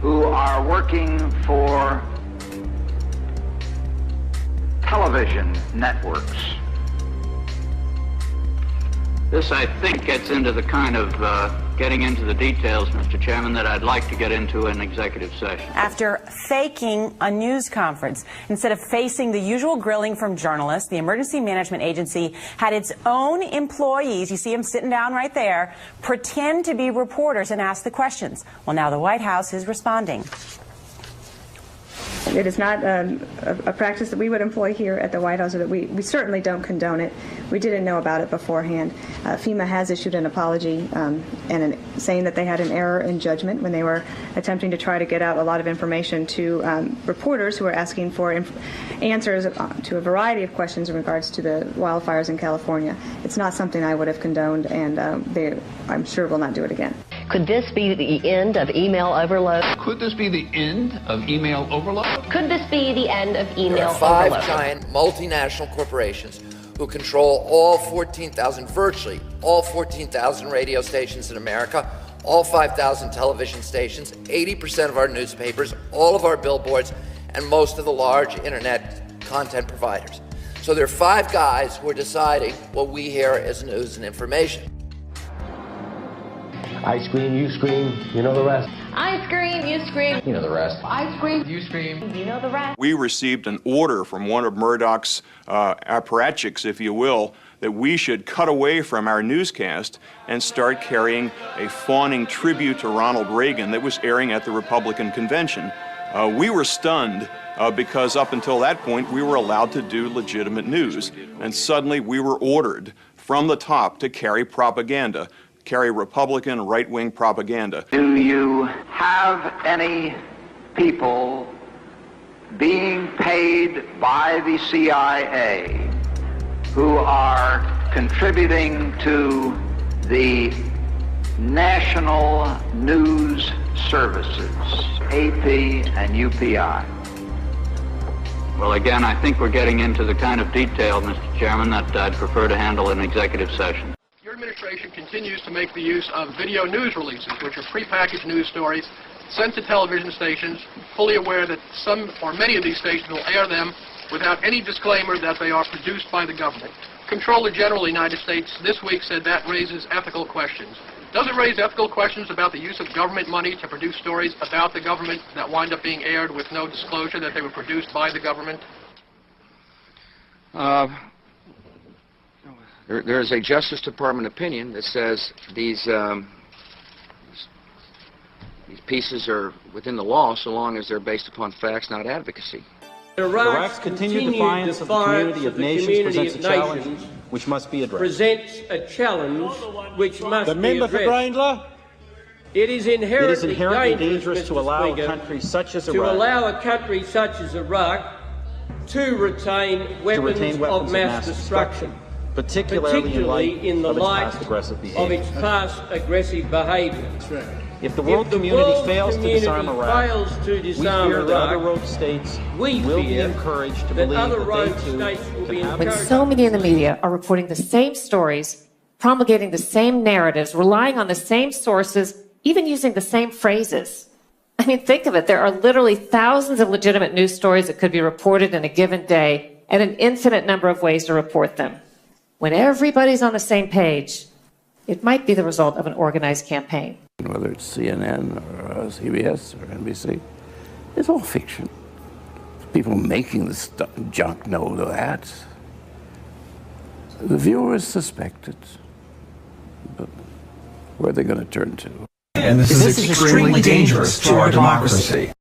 who are working for television networks. This, I think, gets into the kind of getting into the details, Mr. Chairman, that I'd like to get into in executive session. After faking a news conference, instead of facing the usual grilling from journalists, the Emergency Management Agency had its own employees, you see them sitting down right there, pretend to be reporters and ask the questions. Well, now the White House is responding. It is not a practice that we would employ here at the White House, or that we certainly don't condone it. We didn't know about it beforehand. FEMA has issued an apology saying that they had an error in judgment when they were attempting to try to get out a lot of information to reporters who are asking for answers to a variety of questions in regards to the wildfires in California. It's not something I would have condoned, and they, I'm sure, will not do it again. Could this be the end of email overload? Could this be the end of email overload? Could this be the end of email overload? There are 5 giant multinational corporations who control all 14,000, virtually all 14,000 radio stations in America, all 5,000 television stations, 80% of our newspapers, all of our billboards, and most of the large internet content providers. So there are 5 guys who are deciding what we hear as news and information. I scream, you scream, you know the rest. I scream, you scream. You know the rest. I scream, you scream. You know the rest. We received an order from one of Murdoch's apparatchiks, if you will, that we should cut away from our newscast and start carrying a fawning tribute to Ronald Reagan that was airing at the Republican convention. We were stunned because up until that point we were allowed to do legitimate news, and suddenly we were ordered from the top to carry propaganda, carry Republican right-wing propaganda. Do you have any people being paid by the CIA who are contributing to the national news services, AP and UPI? Well, again, I think we're getting into the kind of detail, Mr. Chairman, that I'd prefer to handle in executive session. Your administration continues to make the use of video news releases, which are prepackaged news stories sent to television stations, fully aware that some or many of these stations will air them without any disclaimer that they are produced by the government. Comptroller General of the United States this week said that raises ethical questions. Does it raise ethical questions about the use of government money to produce stories about the government that wind up being aired with no disclosure that they were produced by the government? There is a Justice Department opinion that says these pieces are within the law so long as they're based upon facts, not advocacy. Iraq's continued defiance of the community of nations presents a challenge which must be addressed. Presents a challenge which must the be member addressed. for Grindler. It is inherently dangerous to allow a country such as Iraq to retain weapons of mass destruction, particularly in the light of its past aggressive behaviour. If the world community fails to disarm Iraq, we fear that other rogue states will be encouraged to believe that they too can have. When so many in the media are reporting the same stories, promulgating the same narratives, relying on the same sources, even using the same phrases. I mean, think of it. There are literally thousands of legitimate news stories that could be reported in a given day, and an infinite number of ways to report them. When everybody's on the same page, it might be the result of an organized campaign. Whether it's CNN or CBS or NBC, it's all fiction. People making this junk know that. The viewers suspect it, but where are they going to turn to? And this is extremely dangerous to our democracy.